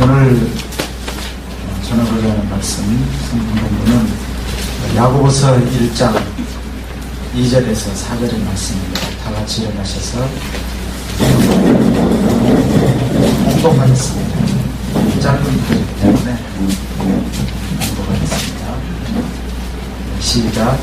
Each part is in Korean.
오늘 전하고자 하는 말씀 성경본문은 야고보서 1장 2절에서 4절의 말씀입니다. 다 같이 일어나셔서 공독하겠습니다. 짧은 글이기 때문에 공독하겠습니다. 시작.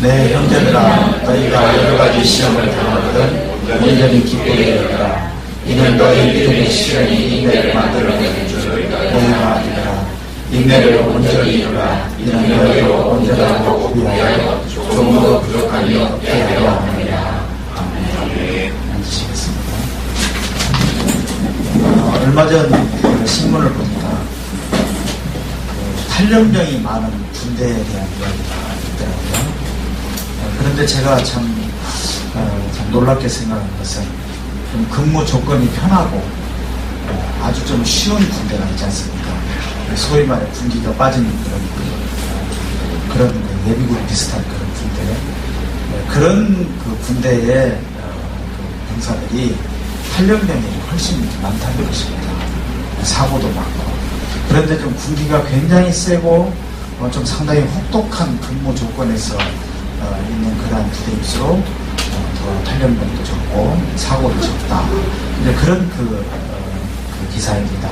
내 형제들아, 너희가 여러가지 시험을 당하거든 온전히 기쁘게 여겨라. 이는 너희 믿음의 시련이 인내를 만들어내는 줄 너희가 알리라. 인내를 온전히 이루라. 이는 너희로 온전하고 구비하여 조금도 부족함이 없게 하려 함이라. 아멘. 앉으시겠습니다. 얼마 전 신문을 보니까 탈영병이 많은 군대에 대한 이야기가 있더라고요. 그런데 제가 참 놀랍게 생각한 것은 좀 근무 조건이 편하고 아주 좀 쉬운 군대가 있지 않습니까? 소위 말해 군기가 빠지는 그런 예비군 비슷한 그런 군대, 그런 그 군대의 병사들이 탈영병이 훨씬 많다는 것입니다. 사고도 많고. 그런데 좀 군기가 굉장히 세고 좀 상당히 혹독한 근무 조건에서 있는 그러한 부대일수록 더 탈영병도 적고 사고도 적다. 이제 그런 그 기사입니다.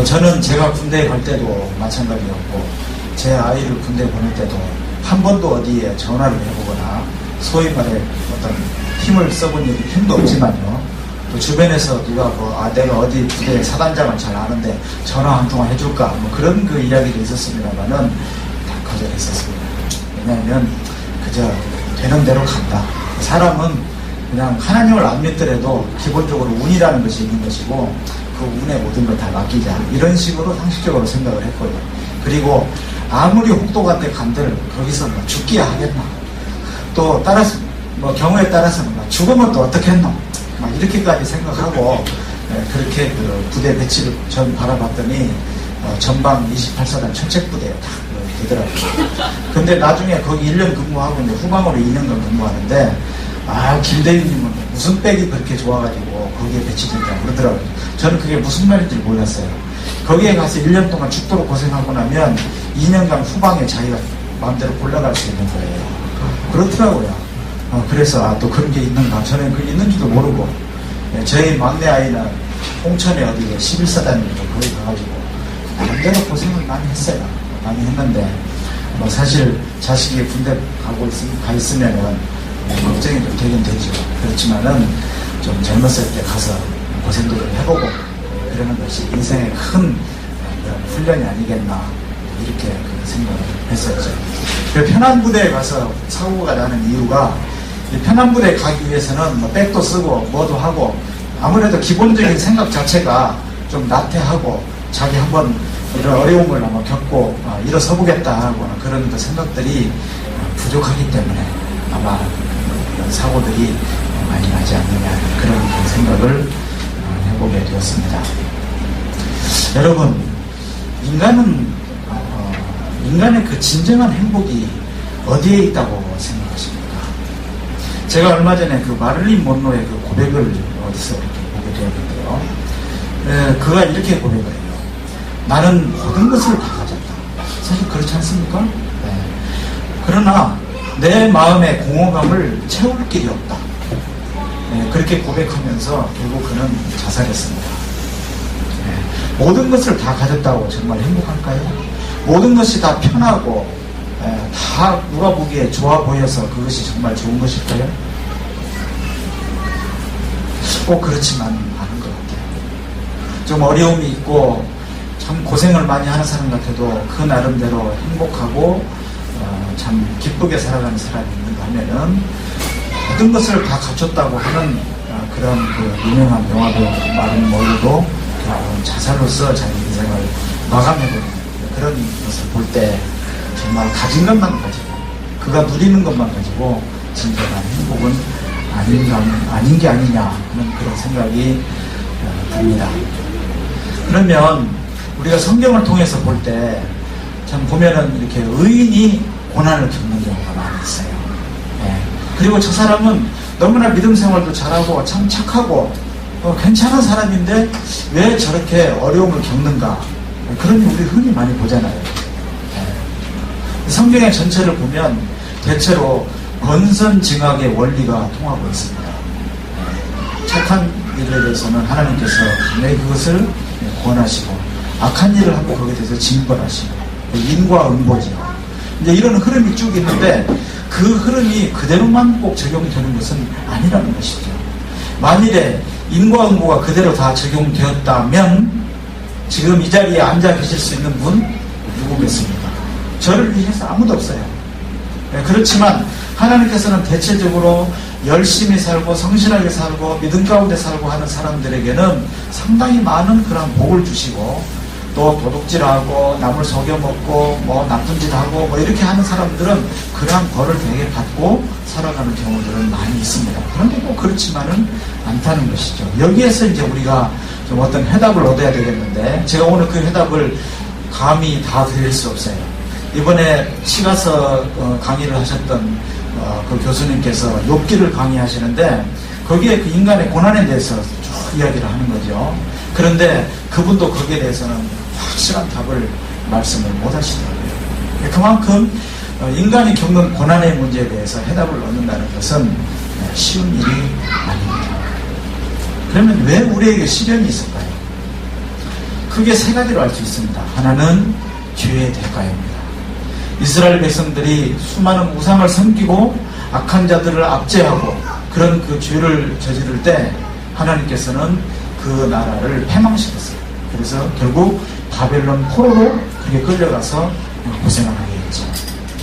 저는 제가 군대에 갈 때도 마찬가지였고 제 아이를 군대에 보낼 때도 한 번도 어디에 전화를 해보거나 소위 말해 어떤 힘을 써본 일이 힘도 없지만요. 또 주변에서 누가 내가 어디 부대 사단장을 잘 아는데 전화 한 통화 해줄까 뭐 그런 그 이야기도 있었습니다만은 다 거절했었습니다. 왜냐하면 그저 되는 대로 간다. 사람은 그냥 하나님을 안 믿더라도 기본적으로 운이라는 것이 있는 것이고 그 운에 모든 걸 다 맡기자 이런 식으로 상식적으로 생각을 했거든요. 그리고 아무리 혹독한 데 간들 거기서 뭐 죽기야 하겠나, 또 따라서 뭐 경우에 따라서는 죽으면 또 어떻겠노 막 이렇게까지 생각하고 그렇게 그 부대 배치를 전 바라봤더니 전방 28사단 천책부대에 딱 되더라고요. 근데 나중에 거기 1년 근무하고 이제 후방으로 2년간 근무하는데 김대윤님은 무슨 백이 그렇게 좋아가지고 거기에 배치된다고 그러더라고요. 저는 그게 무슨 말인지 몰랐어요. 거기에 가서 1년 동안 죽도록 고생하고 나면 2년간 후방에 자기가 마음대로 올라갈 수 있는 거예요. 그렇더라고요. 그래서 또 그런 게 있는가, 저는 그게 있는지도 모르고 저희 막내 아이는 홍천에 어디에 11사단인가 거기 가가지고 나름대로 고생을 많이 했어요. 많이 했는데 사실 자식이 군대 가 있으면은 걱정이 좀 되긴 되죠. 그렇지만은 좀 젊었을 때 가서 고생도 좀 해보고 그러는 것이 인생의 큰 훈련이 아니겠나 이렇게 생각을 했었죠. 편한 부대에 가서 사고가 나는 이유가 편한 부대에 가기 위해서는 뭐 백도 쓰고 뭐도 하고 아무래도 기본적인 생각 자체가 좀 나태하고 자기 한번 이런 어려움을 한번 겪고 일어서 보겠다 하거나 그런 그 생각들이 부족하기 때문에 아마 이런 사고들이 많이 나지 않느냐 그런 생각을 해보게 되었습니다. 여러분, 인간의 그 진정한 행복이 어디에 있다고 생각하십니까? 제가 얼마 전에 그 마릴린 먼로의 그 고백을 어디서 이렇게 보게 되었는데요. 그가 이렇게 고백을 해요. 나는 모든 것을 다 가졌다. 사실 그렇지 않습니까? 네. 그러나 내 마음의 공허감을 채울 길이 없다. 네, 그렇게 고백하면서 결국 그는 자살했습니다. 네. 모든 것을 다 가졌다고 정말 행복할까요? 모든 것이 다 편하고 다 누가 보기에 좋아 보여서 그것이 정말 좋은 것일까요? 꼭 그렇지만 않은 것 같아요. 좀 어려움이 있고 참 고생을 많이 하는 사람 같아도 그 나름대로 행복하고 참 기쁘게 살아가는 사람이 있는가 하면은 모든 것을 다 갖췄다고 하는 그런 그 유명한 영화배우 마른 멀로도 자살로서 자기 인생을 마감해버리는 그런 것을 볼 때 정말 가진 것만 가지고 그가 누리는 것만 가지고 진정한 행복은 아닌 게 아니냐 하는 그런 생각이 듭니다. 그러면 우리가 성경을 통해서 볼 때 참 보면은 이렇게 의인이 고난을 겪는 경우가 많이 있어요. 네. 그리고 저 사람은 너무나 믿음 생활도 잘하고 참 착하고 괜찮은 사람인데 왜 저렇게 어려움을 겪는가, 그런 우리 흔히 많이 보잖아요. 성경의 전체를 보면 대체로 권선징악의 원리가 통하고 있습니다. 착한 일에 대해서는 하나님께서 내 그것을 권하시고, 악한 일을 하고 거기에 대해서 징벌하시고, 인과응보죠. 이제 이런 흐름이 쭉 있는데 그 흐름이 그대로만 꼭 적용되는 것은 아니라는 것이죠. 만일에 인과응보가 그대로 다 적용되었다면 지금 이 자리에 앉아 계실 수 있는 분 누구겠습니까? 저를 위해서 아무도 없어요. 그렇지만 하나님께서는 대체적으로 열심히 살고 성실하게 살고 믿음 가운데 살고 하는 사람들에게는 상당히 많은 그런 복을 주시고, 또 도둑질하고 남을 속여먹고 뭐 나쁜 짓 하고 뭐 이렇게 하는 사람들은 그러한 벌을 되게 받고 살아가는 경우들은 많이 있습니다. 그런데 꼭 그렇지만은 않다는 것이죠. 여기에서 이제 우리가 좀 어떤 해답을 얻어야 되겠는데, 제가 오늘 그 해답을 감히 다 드릴 수 없어요. 이번에 시가서 강의를 하셨던 그 교수님께서 욥기를 강의하시는데 거기에 그 인간의 고난에 대해서 쭉 이야기를 하는 거죠. 그런데 그분도 거기에 대해서는 확실한 답을 말씀을 못 하시더라고요. 그만큼 인간이 겪는 고난의 문제에 대해서 해답을 얻는다는 것은 쉬운 일이 아닙니다. 그러면 왜 우리에게 시련이 있을까요? 크게 세 가지로 알 수 있습니다. 하나는 죄의 대가입니다. 이스라엘 백성들이 수많은 우상을 섬기고 악한 자들을 압제하고 그런 그 죄를 저지를 때 하나님께서는 그 나라를 패망시켰어요. 그래서 결국 바벨론 포로로 그게 끌려가서 고생을 하게 했죠.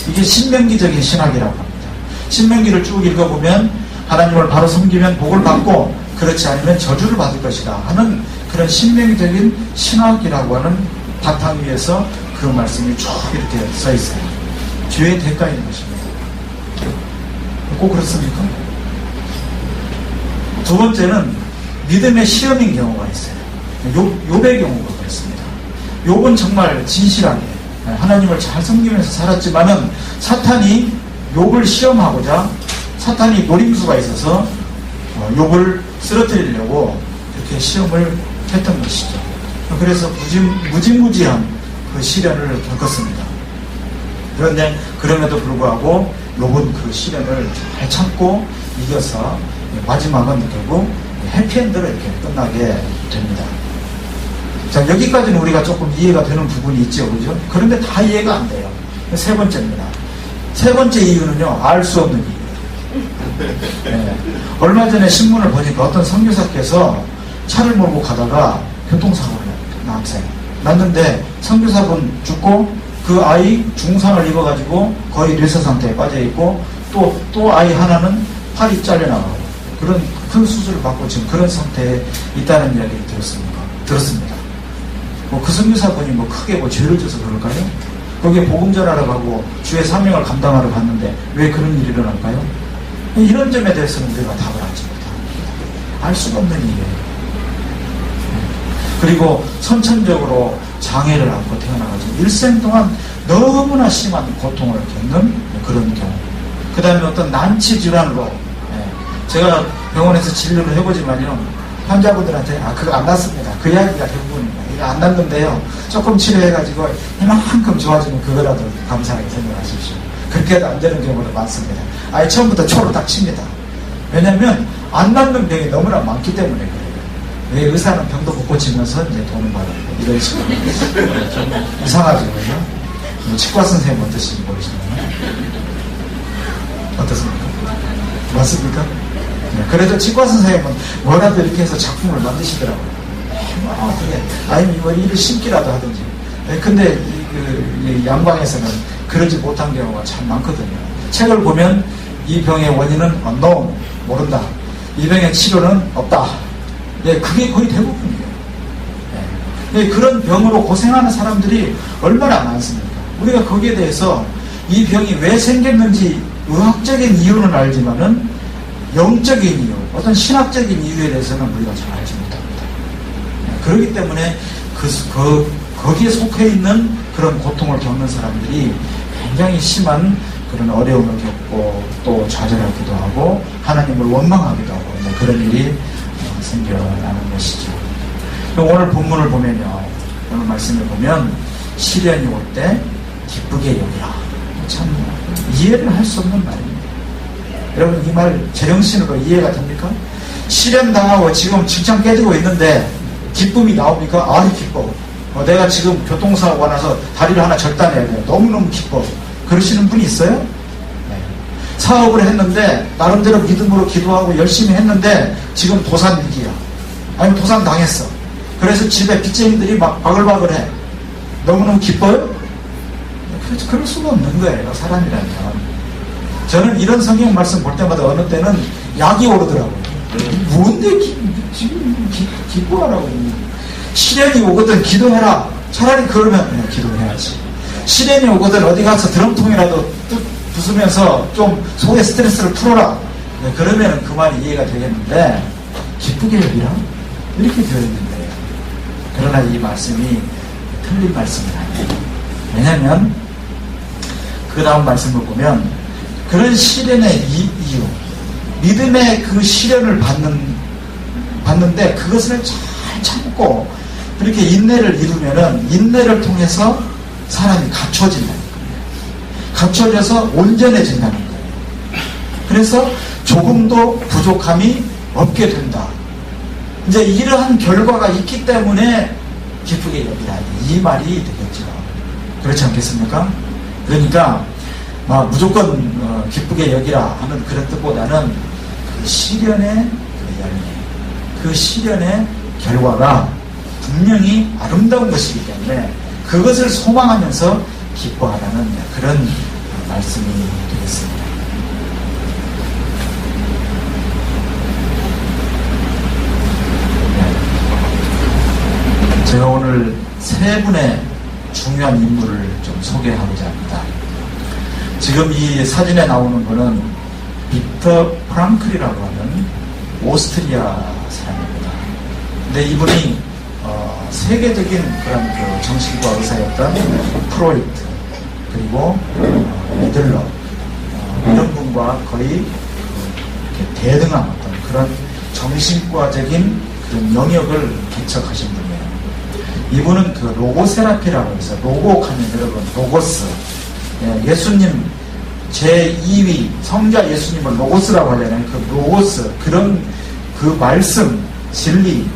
이게 신명기적인 신학이라고 합니다. 신명기를 쭉 읽어보면 하나님을 바로 섬기면 복을 받고 그렇지 않으면 저주를 받을 것이다 하는 그런 신명기적인 신학이라고 하는 바탕 위에서 그 말씀이 쭉 이렇게 써 있어요. 죄의 대가인 것입니다. 꼭 그렇습니까? 두 번째는 믿음의 시험인 경우가 있어요. 욥의 경우가 그렇습니다. 욥은 정말 진실하게 하나님을 잘 섬기면서 살았지만은 사탄이 욥을 시험하고자 사탄이 노림수가 있어서 욥을 쓰러뜨리려고 이렇게 시험을 했던 것이죠. 그래서 무지무지한 그 시련을 겪었습니다. 그런데 그럼에도 불구하고 욥은 그 시련을 잘 참고 이겨서 마지막은 결국 해피엔드로 이렇게 끝나게 됩니다. 자, 여기까지는 우리가 조금 이해가 되는 부분이 있죠, 그죠? 그런데 다 이해가 안 돼요. 세 번째입니다. 세 번째 이유는요, 알 수 없는 이유예요. 네. 얼마 전에 신문을 보니까 어떤 선교사께서 차를 몰고 가다가 교통사고를 났는데 선교사분 죽고 그 아이 중상을 입어가지고 거의 뇌사 상태에 빠져있고 또 아이 하나는 팔이 잘려나가고 그런 큰 수술을 받고 지금 그런 상태에 있다는 이야기를 들었습니다. 그 선교사분이 크게 죄를 져서 그럴까요? 거기에 복음 전하러 가고 주의 사명을 감당하러 갔는데 왜 그런 일이 일어날까요? 이런 점에 대해서는 우리가 답을 알지 못합니다. 알 수가 없는 일이에요. 그리고 선천적으로 장애를 안고 태어나가지고 일생 동안 너무나 심한 고통을 겪는 그런 경우. 그 다음에 어떤 난치 질환으로 제가 병원에서 진료를 해보지만요, 환자분들한테 그거 안 낫습니다. 그 이야기가 대부분입니다. 이거 안 낫는데요, 조금 치료해가지고 이만큼 좋아지면 그거라도 감사하게 생각하십시오. 그렇게도 안 되는 경우도 많습니다. 처음부터 초로 딱 칩니다. 왜냐하면 안 낫는 병이 너무나 많기 때문에 그래요. 왜 의사는 병도 못 고치면서 이제 돈을 받아요. 이런 식으로. 좀 이상하죠, 그죠? 치과 선생님 어떠신지 모르시나요? 어떻습니까? 맞습니까? 네, 그래도 치과 선생님은 뭐라도 이렇게 해서 작품을 만드시더라고요. 아니면 이거 일을 심기라도 하든지. 네, 근데 이 양방에서는 그러지 못한 경우가 참 많거든요. 책을 보면 이 병의 원인은 unknown, 모른다. 이 병의 치료는 없다. 네, 그게 거의 대부분이에요. 네, 그런 병으로 고생하는 사람들이 얼마나 많습니까? 우리가 거기에 대해서 이 병이 왜 생겼는지 의학적인 이유는 알지만은 영적인 이유, 어떤 신학적인 이유에 대해서는 우리가 잘 알지 못합니다. 네, 그렇기 때문에 거기에 속해 있는 그런 고통을 겪는 사람들이 굉장히 심한 그런 어려움을 겪고 또 좌절하기도 하고 하나님을 원망하기도 하고 그런 일이 생겨나는 것이죠. 오늘 본문을 보면요, 오늘 말씀을 보면 시련이 올 때 기쁘게 여기라. 참 이해를 할 수 없는 말입니다. 여러분, 이 말 제정신으로 이해가 됩니까? 시련 당하고 지금 직장 깨지고 있는데 기쁨이 나옵니까? 아, 기뻐. 내가 지금 교통사고가 나서 다리를 하나 절단해야 돼요. 너무너무 기뻐. 그러시는 분이 있어요? 네. 사업을 했는데 나름대로 믿음으로 기도하고 열심히 했는데 지금 도산 위기야. 아니면 도산 당했어. 그래서 집에 빚쟁이들이 막 바글바글해. 너무너무 기뻐요? 그럴 수가 없는 거예요, 사람이라면. 저는 이런 성경 말씀 볼 때마다 어느 때는 약이 오르더라고요. 뭔데 지금 기뻐하라고. 시련이 오거든 기도해라. 차라리 그러면 기도해야지. 시련이 오거든 어디 가서 드럼통이라도 뚝 부수면서 좀 속의 스트레스를 풀어라. 그러면 그 말이 이해가 되겠는데, 기쁘게 여기라? 이렇게 되어 있는데, 그러나 이 말씀이 틀린 말씀이 아니에요. 왜냐하면 그 다음 말씀을 보면 그런 시련의 이유, 믿음의 그 시련을 받는데 그것을 잘 참고 그렇게 인내를 이루면은 인내를 통해서 사람이 갖춰진다는 거예요. 갖춰져서 온전해진다는 거예요. 그래서 조금도 부족함이 없게 된다. 이제 이러한 결과가 있기 때문에 기쁘게 여기라. 이 말이 되겠죠. 그렇지 않겠습니까? 그러니까 무조건 기쁘게 여기라 하는 그런 뜻보다는 그 시련의 그 열매, 그 시련의 결과가 분명히 아름다운 것이기 때문에 그것을 소망하면서 기뻐하라는 그런 말씀이 되겠습니다. 제가 오늘 세 분의 중요한 인물을 좀 소개하고자 합니다. 지금 이 사진에 나오는 분은 빅터 프랑클이라고 하는 오스트리아 사람입니다. 근데 이분이 세계적인 그런 그 정신과 의사였던 프로이트, 그리고 애들러, 이런 분과 거의 이렇게 대등한 어떤 그런 정신과적인 그런 영역을 개척하신 분이에요. 이분은 그 로고세라피라고 해서, 로고하면 여러분 로고스, 예수님 제2위 성자 예수님을 로고스라고 하잖아요. 그 로고스, 그런 그 말씀, 진리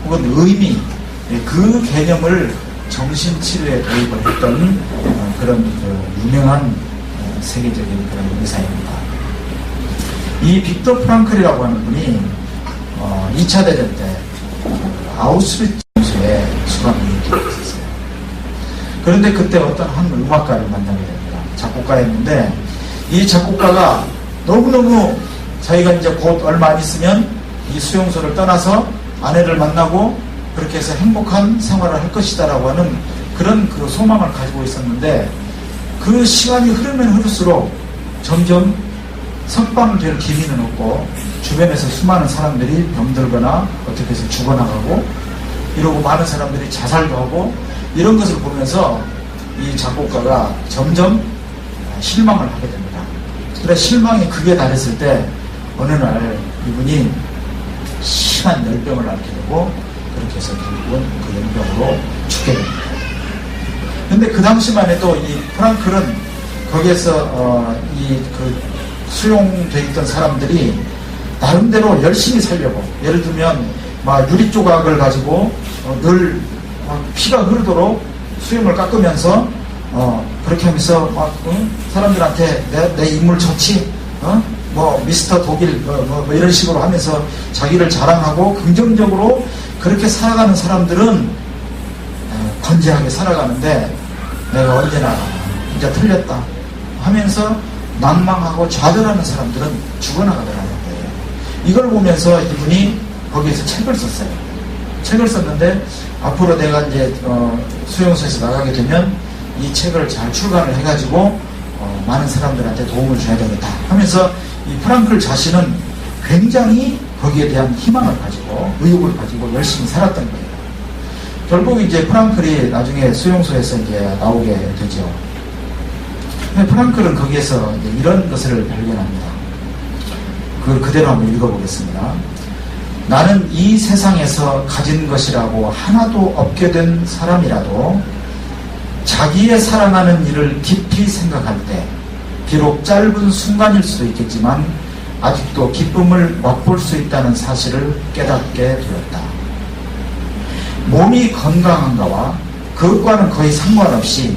혹은 의미, 그 개념을 정신치료에 도입을 했던 그런 그 유명한 세계적인 그런 의사입니다. 이 빅터 프랑클이라고 하는 분이 2차 대전 때 아우슈비츠 에 수감이 되었었어요. 그런데 그때 어떤 한 음악가를 만나게 됩니다. 작곡가였는데 이 작곡가가 너무너무 자기가 이제 곧 얼마 안 있으면 이 수용소를 떠나서 아내를 만나고 그렇게 해서 행복한 생활을 할 것이다라고 하는 그런 그 소망을 가지고 있었는데, 그 시간이 흐르면 흐를수록 점점 석방을 될 기미는 없고 주변에서 수많은 사람들이 병들거나 어떻게 해서 죽어나가고 이러고 많은 사람들이 자살도 하고 이런 것을 보면서 이 작곡가가 점점 실망을 하게 됩니다. 그래 실망이 극에 달했을 때 어느 날 이분이 심한 열병을 앓게 되고 그렇게 해서 결국은 그 열병으로 죽게 됩니다. 근데 그 당시만 해도 이 프랑클은 거기에서 이 그 수용돼 있던 사람들이 나름대로 열심히 살려고, 예를 들면 막 유리 조각을 가지고 늘 피가 흐르도록 수염을 깎으면서 그렇게 하면서 막 사람들한테 내 인물 좋지, 뭐 미스터 독일 뭐 이런 식으로 하면서 자기를 자랑하고 긍정적으로 그렇게 살아가는 사람들은 건재하게 살아가는데, 내가 언제나 이제 틀렸다 하면서 난망하고 좌절하는 사람들은 죽어나가더라는 거예요. 이걸 보면서 이분이 거기에서 책을 썼어요. 책을 썼는데 앞으로 내가 이제 수용소에서 나가게 되면 이 책을 잘 출간을 해가지고 많은 사람들한테 도움을 줘야 되겠다 하면서 이 프랑클 자신은 굉장히 거기에 대한 희망을 가지고 의욕을 가지고 열심히 살았던 거예요. 결국 이제 프랑클이 나중에 수용소에서 이제 나오게 되죠. 근데 프랑클은 거기에서 이제 이런 것을 발견합니다. 그걸 그대로 한번 읽어보겠습니다. 나는 이 세상에서 가진 것이라고 하나도 없게 된 사람이라도 자기의 사랑하는 일을 깊이 생각할 때 비록 짧은 순간일 수도 있겠지만 아직도 기쁨을 맛볼 수 있다는 사실을 깨닫게 되었다. 몸이 건강한가와 그것과는 거의 상관없이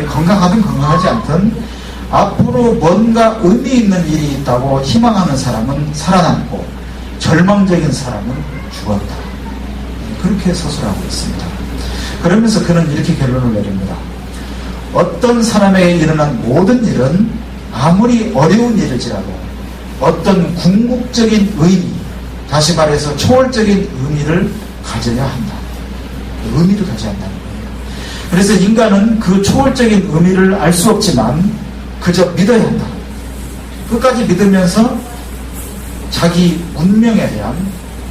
건강하든 건강하지 않든 앞으로 뭔가 의미 있는 일이 있다고 희망하는 사람은 살아남고 절망적인 사람은 죽었다. 그렇게 서술하고 있습니다. 그러면서 그는 이렇게 결론을 내립니다. 어떤 사람에게 일어난 모든 일은 아무리 어려운 일일지라도 어떤 궁극적인 의미, 다시 말해서 초월적인 의미를 가져야 한다. 의미를 가져야 한다는 거예요. 그래서 인간은 그 초월적인 의미를 알 수 없지만 그저 믿어야 한다. 끝까지 믿으면서 자기 운명에 대한,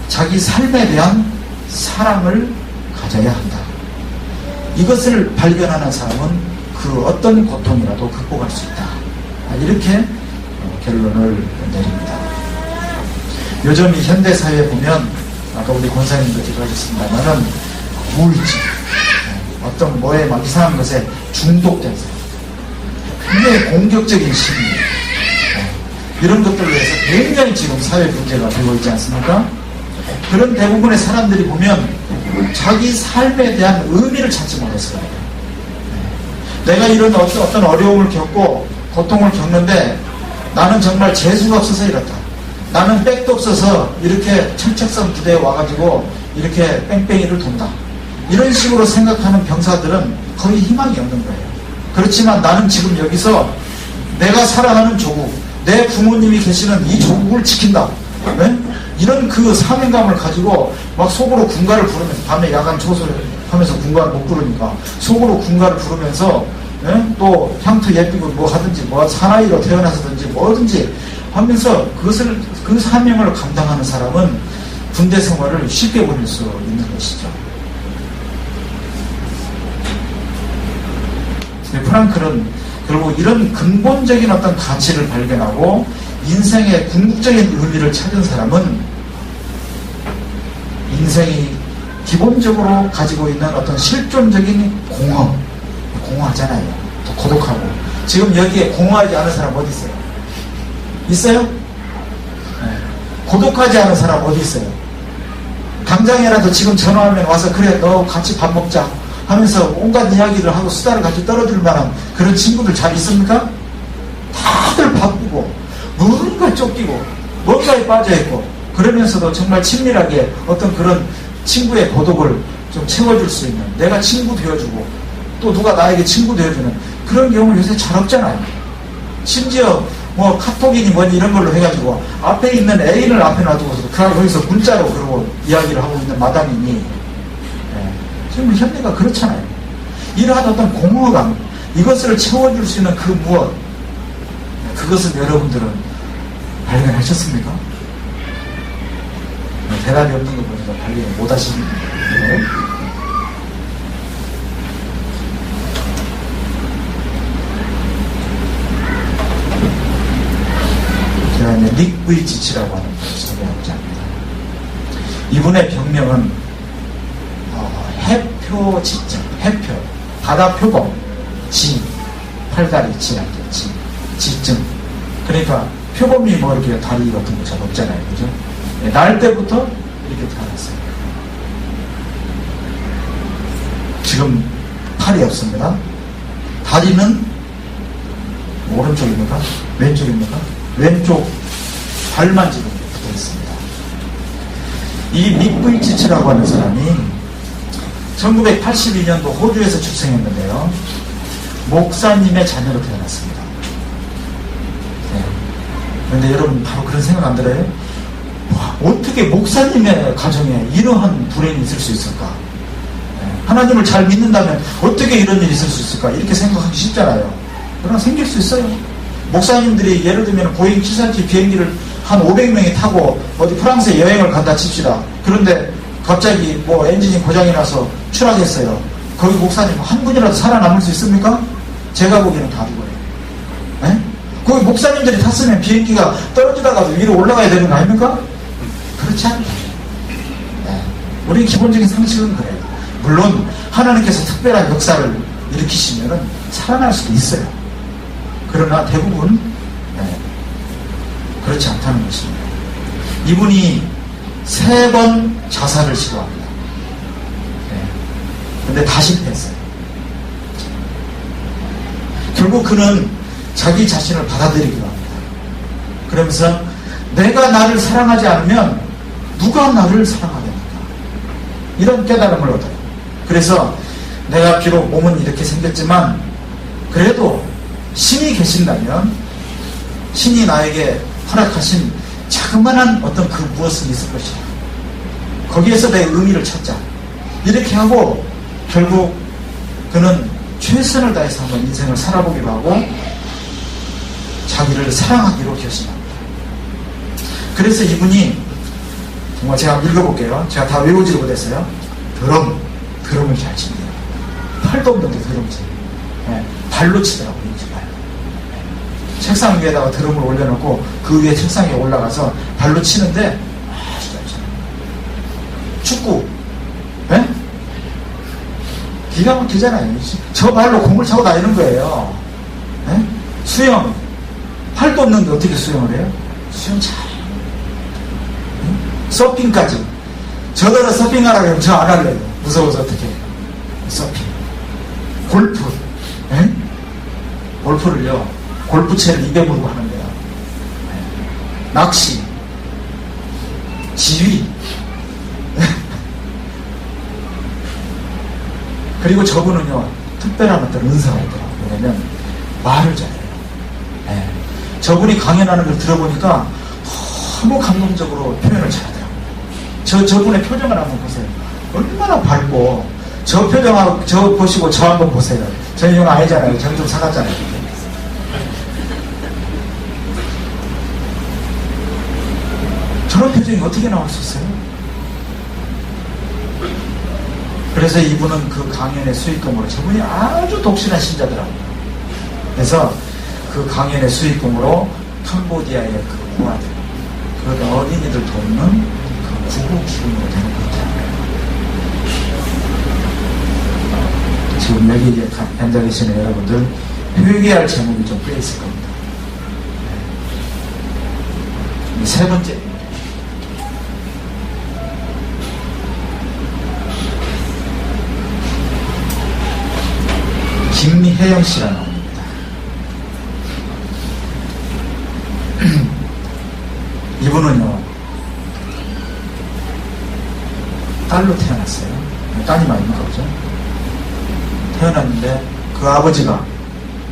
자기 삶에 대한 사랑을 가져야 한다. 이것을 발견하는 사람은 그 어떤 고통이라도 극복할 수 있다. 이렇게 결론을 내립니다. 요즘 이 현대사회에 보면 아까 우리 권사님도 지적하셨습니다만은 우울증, 어떤 뭐에 막 이상한 것에 중독된 사람, 굉장히 공격적인 심리, 이런 것들로 해서 굉장히 지금 사회 문제가 되고 있지 않습니까? 그런 대부분의 사람들이 보면 자기 삶에 대한 의미를 찾지 못했어요. 내가 이런 어떤 어려움을 겪고 고통을 겪는데 나는 정말 재수가 없어서 이렇다. 나는 백도 없어서 이렇게 철책선 부대에 와가지고 이렇게 뺑뺑이를 돈다. 이런 식으로 생각하는 병사들은 거의 희망이 없는 거예요. 그렇지만 나는 지금 여기서 내가 사랑하는 조국, 내 부모님이 계시는 이 조국을 지킨다. 네? 이런 그 사명감을 가지고 막 속으로 군가를 부르면서 밤에 야간 초소하면서 군가를 못 부르니까 속으로 군가를 부르면서 네? 또 향토 예쁘고 뭐 하든지 뭐 사나이로 태어나서든지 뭐든지 하면서 그것을 그 사명을 감당하는 사람은 군대 생활을 쉽게 보낼 수 있는 것이죠. 프랑클은 결국 이런 근본적인 어떤 가치를 발견하고 인생의 궁극적인 의미를 찾은 사람은 인생이 기본적으로 가지고 있는 어떤 실존적인 공허하잖아요. 또 고독하고. 지금 여기에 공허하지 않은 사람 어디 있어요? 있어요? 네. 고독하지 않은 사람 어디 있어요? 당장이라도 지금 전화하면 와서 그래 너 같이 밥 먹자 하면서 온갖 이야기를 하고 수다를 같이 떨어질 만한 그런 친구들 잘 있습니까? 다들 바쁘고 뭔가 쫓기고 뭔가에 빠져있고 그러면서도 정말 친밀하게 어떤 그런 친구의 고독을 좀 채워줄 수 있는, 내가 친구 되어주고 또 누가 나에게 친구 되어주는 그런 경우 요새 잘 없잖아요. 심지어 뭐 카톡이니 뭐니 이런 걸로 해가지고 앞에 있는 애인을 앞에 놔두고서 거기서 문자로 그러고 이야기를 하고 있는 마담이니 지금 현대가 그렇잖아요. 이러한 어떤 공허감, 이것을 채워줄 수 있는 그 무엇, 그것은 여러분들은 발견하셨습니까? 대답이 없는 거 보니까 발견 못 하시는 거예요. 제가 이제 닉 부이치치라고 하는 분을 소개하고자 합니다. 이분의 병명은 해표지증, 해표, 바다표범, 팔다리 지랄 때 지증. 그러니까 표범이 뭐 이렇게 다리 같은 거 잘 없잖아요, 그죠? 네, 날 때부터 이렇게 태어났어요. 지금 팔이 없습니다. 다리는 오른쪽입니까? 왼쪽입니까? 왼쪽 발만 지금 붙어 있습니다. 이 닉부이치치라고 하는 사람이 1982년도 호주에서 출생했는데요. 목사님의 자녀로 태어났습니다. 네. 그런데 여러분 바로 그런 생각 안 들어요? 와, 어떻게 목사님의 가정에 이러한 불행이 있을 수 있을까? 네. 하나님을 잘 믿는다면 어떻게 이런 일이 있을 수 있을까? 이렇게 생각하기 쉽잖아요. 그러나 생길 수 있어요. 목사님들이 예를 들면 보잉 747 비행기를 한 500명이 타고 어디 프랑스에 여행을 간다 칩시다. 그런데 갑자기 뭐 엔진이 고장이 나서 추락했어요. 거기 목사님 한 분이라도 살아남을 수 있습니까? 제가 보기에는 다 죽어요. 네? 거기 목사님들이 탔으면 비행기가 떨어지다가도 위로 올라가야 되는 거 아닙니까? 그렇지 않아요. 우리 기본적인 상식은 그래요. 물론 하나님께서 특별한 역사를 일으키시면은 살아날 수도 있어요. 그러나 대부분 그렇지 않다는 것입니다. 이분이 3번 자살을 시도합니다. 근데 다 실패했어요. 결국 그는 자기 자신을 받아들이기로 합니다. 그러면서 내가 나를 사랑하지 않으면 누가 나를 사랑하겠는가, 이런 깨달음을 얻어요. 그래서 내가 비록 몸은 이렇게 생겼지만 그래도 신이 계신다면 신이 나에게 허락하신 자그마한 어떤 그 무엇은 있을 것이다. 거기에서 내 의미를 찾자. 이렇게 하고 결국 그는 최선을 다해서 한번 인생을 살아보기로 하고 자기를 사랑하기로 결심합니다. 그래서 이분이 정말 제가 한번 읽어볼게요. 제가 다 외우지를 못했어요. 드럼을 잘 칩니다. 팔도 없는데 드럼 쳐요. 발로 치더라고요. 발로. 책상 위에다가 드럼을 올려놓고 그 위에 책상에 올라가서 발로 치는데 아주 잘 쳐요. 축구, 기가 막히잖아요. 저 발로 공을 차고 다니는 거예요. 수영, 팔도 없는데 어떻게 수영을 해요? 수영 잘해요. 서핑까지. 저더러 서핑하라 그러면 저 안 할래요. 무서워서 어떻게 해요? 서핑. 골프. 골프를요, 골프채를 입에 물고 하는데요. 낚시. 지휘. 그리고 저분은요, 특별한 어떤 은사가 있더라고요. 왜냐면 말을 잘해요. 저분이 강연하는 걸 들어보니까 너무 감동적으로 표현을 잘하더라고요. 저분의 표정을 한번 보세요. 얼마나 밝고, 저 표정하고 저 보시고 저 한번 보세요. 저는 이건 아니잖아요. 저는 좀 사갔잖아요. 저런 표정이 어떻게 나올 수 있어요? 그래서 이분은 그 강연의 수익금으로, 저분이 아주 독실한 신자더라고요. 그래서 그 강연의 수익금으로 캄보디아의 그 부하들, 그 어린이들 돕는 그 구호 기금으로 되는 것 같아요. 지금 여기 앉아 계시는 여러분들 회개할 제목이 좀 꽤 있을 겁니다. 세 번째, 김혜영 씨가 나옵니다. 이분은요, 딸로 태어났어요. 따님 아닙니까? 그죠? 태어났는데 그 아버지가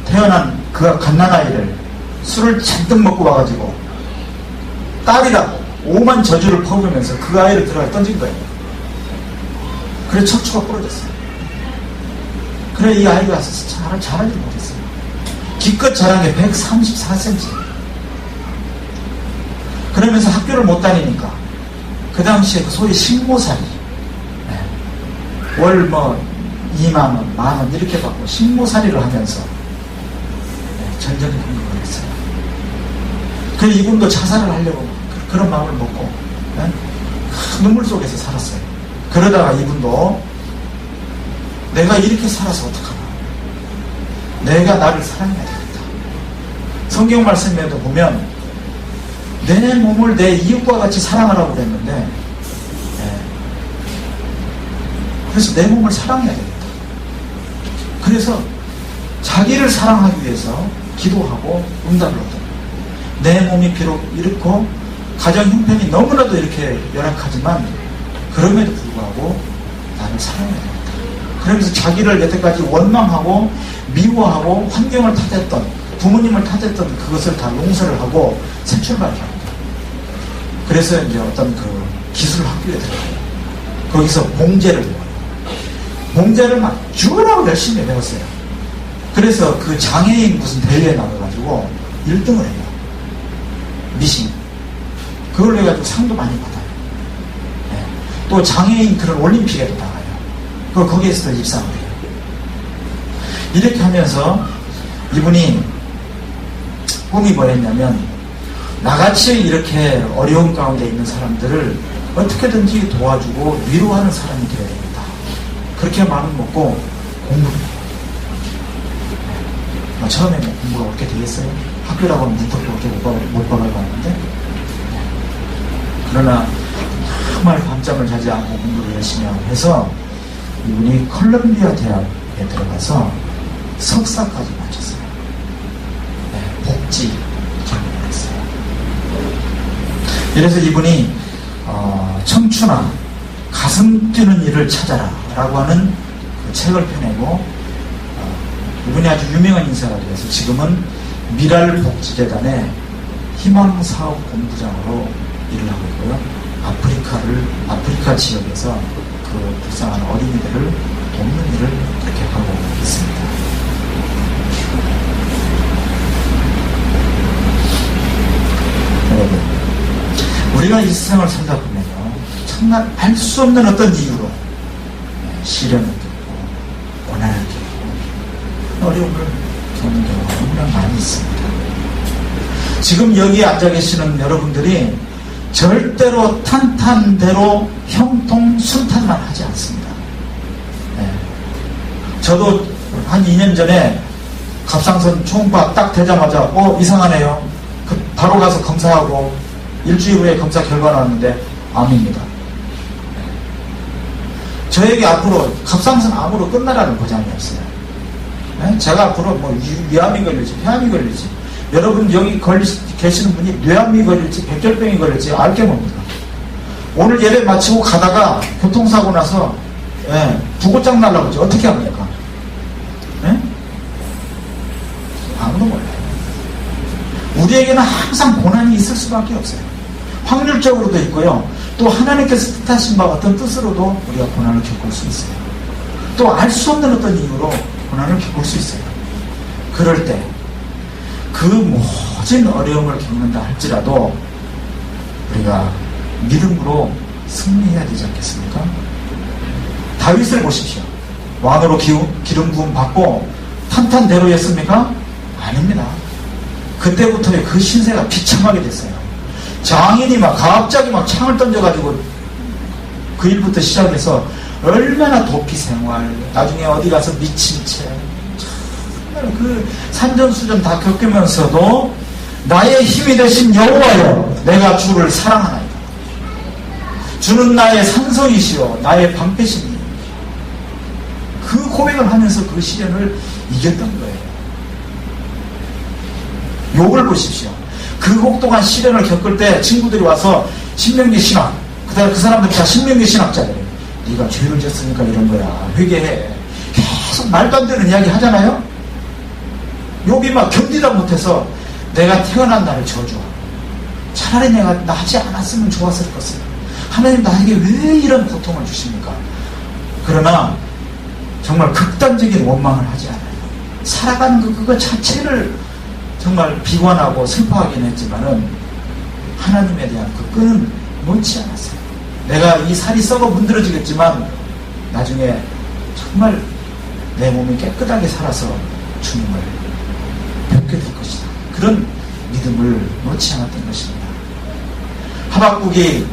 태어난 그 갓난아이를 술을 잔뜩 먹고 와가지고 딸이라고 오만 저주를 퍼부으면서 그 아이를 들어가 던진 거예요. 그래 척추가 부러졌어요. 그래 이 아이가 자라지 못했어요. 기껏 자란 게 134cm. 그러면서 학교를 못 다니니까 그 당시에 그 소위 식모살이, 월 2만원, 만원 이렇게 받고 식모살이를 하면서 전전히 공격을 했어요. 그래서 이분도 자살을 하려고 그런 마음을 먹고 눈물 속에서 살았어요. 그러다가 이분도 내가 이렇게 살아서 어떡하나, 내가 나를 사랑해야 되겠다. 성경 말씀에도 보면 내 몸을 내 이웃과 같이 사랑하라고 그랬는데, 그래서 내 몸을 사랑해야 되겠다. 그래서 자기를 사랑하기 위해서 기도하고 응답을 얻어요. 내 몸이 비록 이렇고 가정 형편이 너무나도 이렇게 열악하지만 그럼에도 불구하고 나를 사랑해야 되겠다. 그러면서 자기를 여태까지 원망하고 미워하고 환경을 탓했던, 부모님을 탓했던 그것을 다 용서를 하고 새 출발을 합니다. 그래서 이제 어떤 그 기술 학교에 들어가요. 거기서 봉제를 배워요. 봉제를 막 죽으라고 열심히 배웠어요. 그래서 그 장애인 무슨 대회에 나가가지고 1등을 해요. 미신. 그걸로 해가지고 상도 많이 받아요. 또 장애인 그런 올림픽에도 나가요. 거기에서 입상을 해요. 이렇게 하면서 이분이 꿈이 뭐였냐면, 나같이 이렇게 어려움 가운데 있는 사람들을 어떻게든지 도와주고 위로하는 사람이 되어야 됩니다. 그렇게 마음을 먹고 공부를 해요. 처음에 공부가 어떻게 되겠어요? 학교라고는 문턱도 어떻게 못 박아봤는데, 그러나 정말 밤잠을 자지 않고 공부를 열심히 하고 해서 이분이 컬럼비아 대학에 들어가서 석사까지 마쳤어요. 복지 전공을 했어요. 이래서 이분이 청춘아 가슴 뛰는 일을 찾아라 라고 하는 그 책을 펴내고, 이분이 아주 유명한 인사가 되어서 지금은 미랄복지재단의 희망사업 본부장으로 일을 하고 있고요. 아프리카 지역에서 그 불쌍한 어린이들을 돕는 일을 그렇게 하고 있습니다. 여러분, 우리가 이 세상을 살다 보면요, 정말 알 수 없는 어떤 이유로 시련을 겪고 고난을 겪고 어려움을 겪는 경우가 너무나 많이 있습니다. 지금 여기 앉아 계시는 여러분들이 절대로 탄탄대로 형통순탄만 하지 않습니다. 저도 한 2년 전에 갑상선 초음파 딱 되자마자 이상하네요. 바로 가서 검사하고 일주일 후에 검사 결과 나왔는데 암입니다. 저에게 앞으로 갑상선 암으로 끝나라는 보장이 없어요. 제가 앞으로 위암이 걸릴지 폐암이 걸릴지, 여러분 여기 계시는 분이 뇌암이 걸릴지 백혈병이 걸릴지 알게 뭡니까? 오늘 예배 마치고 가다가 교통사고 나서 부고장 날라고 하죠. 어떻게 합니까? 아무도 몰라요. 우리에게는 항상 고난이 있을 수밖에 없어요. 확률적으로도 있고요. 또 하나님께서 뜻하신 바와 같은 뜻으로도 우리가 고난을 겪을 수 있어요. 또 알 수 없는 어떤 이유로 고난을 겪을 수 있어요. 그럴 때 그 모진 어려움을 겪는다 할지라도 우리가 믿음으로 승리해야 되지 않겠습니까? 다윗을 보십시오. 왕으로 기름 부음 받고 탄탄대로였습니까? 아닙니다. 그때부터의 그 신세가 비참하게 됐어요. 장인이 갑자기 창을 던져가지고 그 일부터 시작해서 얼마나 도피 생활, 나중에 어디 가서 미친 채, 정말 그 산전수전 다 겪으면서도 나의 힘이 되신 여호와여, 내가 주를 사랑하나이다. 주는 나의 산성이시여, 나의 방패시니. 그 고백을 하면서 그 시련을 이겼던 거예요. 욥을 보십시오. 그 혹독한 시련을 겪을 때 친구들이 와서 신명기 신학, 그다음에 그 사람들이 다 신명기 신학자예요. 네가 죄를 졌으니까 이런 거야, 회개해. 계속 말도 안 되는 이야기 하잖아요. 욥이 견디다 못해서 내가 태어난 날을 저주하고, 차라리 내가 나지 않았으면 좋았을 것을, 하나님 나에게 왜 이런 고통을 주십니까? 그러나 정말 극단적인 원망을 하지 않아요. 살아가는 그거 자체를 정말 비관하고 슬퍼하긴 했지만은 하나님에 대한 그 끈은 놓지 않았어요. 내가 이 살이 썩어 문드러지겠지만 나중에 정말 내 몸이 깨끗하게 살아서 주님을 뵙게 될 것이다. 그런 믿음을 놓지 않았던 것입니다. 하박국이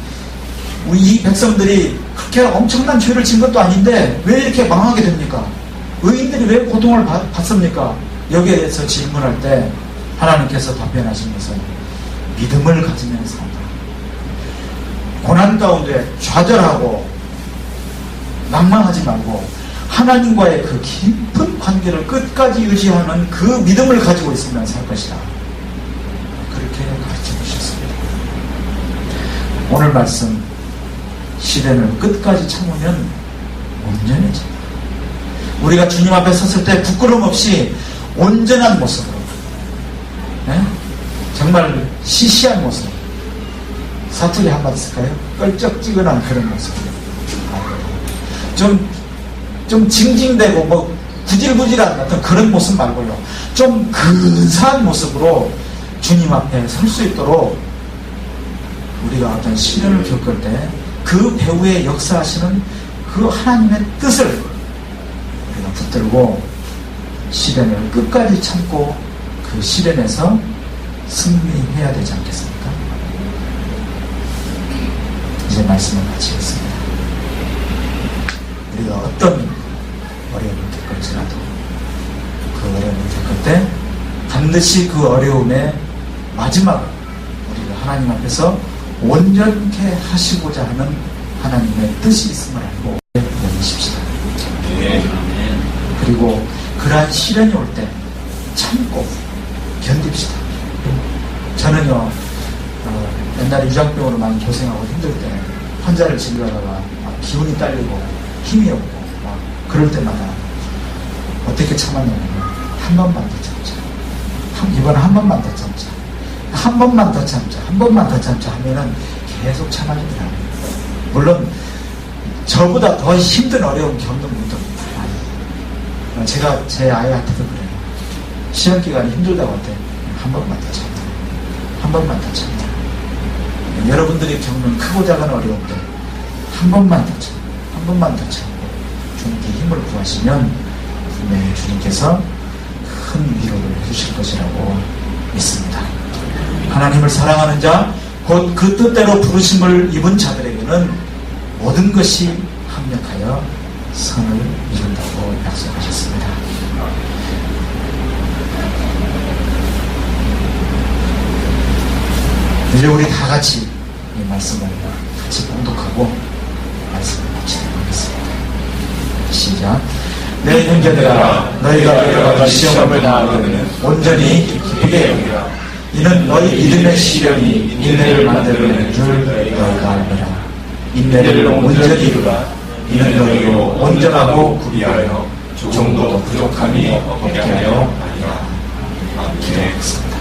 우리 이 백성들이 그렇게 엄청난 죄를 진 것도 아닌데 왜 이렇게 망하게 됩니까? 의인들이 왜 고통을 받습니까? 여기에 대해서 질문할 때 하나님께서 답변하시면서 믿음을 가지면서 산다. 고난 가운데 좌절하고 낭망하지 말고 하나님과의 그 깊은 관계를 끝까지 유지하는 그 믿음을 가지고 있으면 살 것이다. 그렇게 가르쳐 주셨습니다. 오늘 말씀, 시련을 끝까지 참으면 온전해진다. 우리가 주님 앞에 섰을 때 부끄럼 없이 온전한 모습으로, 정말 시시한 모습, 사투리 한마디 쓸까요? 껄쩍지근한 그런 모습이요. 좀 징징대고 구질구질한 어떤 그런 모습 말고요. 좀 근사한 모습으로 주님 앞에 설 수 있도록 우리가 어떤 시련을 겪을 때 그 배후에 역사하시는 그 하나님의 뜻을 우리가 붙들고 시련을 끝까지 참고 그 시련에서 승리해야 되지 않겠습니까? 이제 말씀을 마치겠습니다. 우리가 어떤 어려움을 겪을지라도 그 어려움을 겪을 때 반드시 그 어려움의 마지막을 우리가 하나님 앞에서 온전케 하시고자 하는 하나님의 뜻이 있음을 알고 견디십시다. 그리고 그러한 시련이 올 때 참고 견딥시다. 저는요 옛날에 유장병으로 많이 고생하고 힘들 때 환자를 진료하다가 기운이 딸리고 힘이 없고 막 그럴 때마다 어떻게 참았냐면 한 번만 더 참자. 이번에 한 번만 더 참자. 한 번만 더 참자. 한 번만 더 참자 하면은 계속 참아주더라고요. 물론 저보다 더 힘든 어려움 겪는 분도 많아요. 제가 제 아이한테도 그래요. 시험 기간이 힘들다고 할 때 한 번만 더 참자. 한 번만 더 참자. 여러분들이 겪는 크고 작은 어려움들 한 번만 더 참고 한 번만 더 참고 주님께 힘을 구하시면 분명히 주님께서 큰 위로를 해주실 것이라고 믿습니다. 하나님을 사랑하는 자, 곧 그 뜻대로 부르심을 입은 자들에게는 모든 것이 합력하여 선을 이룬다고 약속하셨습니다. 이제 우리 다 같이 이 말씀을 같이 봉독하고 말씀을 마치도록 하겠습니다. 시작. 내 형제들아, 너희가 여러 가지 시험을 당하거든 온전히 기쁘게 여기라. 이는 너희 믿음의 시련이 인내를 만들어내는 줄 너희가 알미라. 인내를 온전히 이루라. 이는 너희로 온전하고 구비하여 조금도 부족함이 없게 하려 하리라. 기도하겠습니다.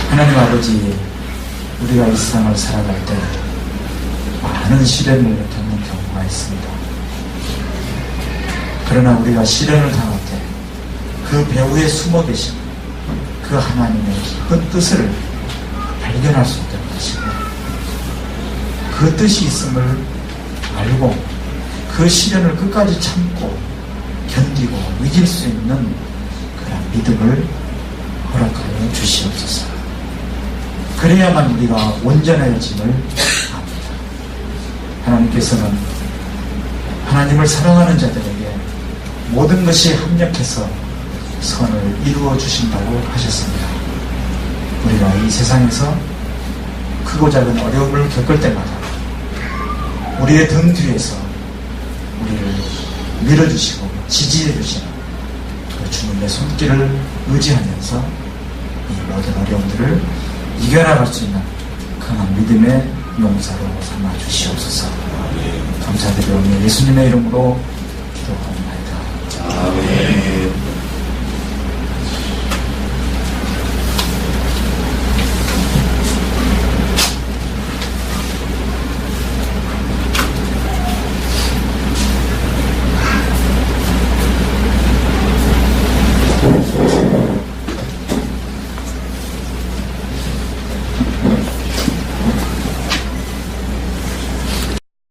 하나님 아버지, 우리가 이 세상을 살아갈 때 많은 시련을 겪는 경우가 있습니다. 그러나 우리가 시련을 당할 때 그 배후에 숨어 계신 그 하나님의 깊은 뜻을 발견할 수 있도록 하시고 그 뜻이 있음을 알고 그 시련을 끝까지 참고 견디고 이길 수 있는 그런 믿음을 허락하여 주시옵소서. 그래야만 우리가 온전해짐을 압니다. 하나님께서는 하나님을 사랑하는 자들에게 모든 것이 합력해서 선을 이루어 주신다고 하셨습니다. 우리가 이 세상에서 크고 작은 어려움을 겪을 때마다 우리의 등 뒤에서 우리를 밀어주시고 지지해 주시는 그 주님의 손길을 의지하면서 이 모든 어려움들을 이겨나갈 수 있는 강한 믿음의 용사로 삼아 주시옵소서. 감사드리오니 예수님의 이름으로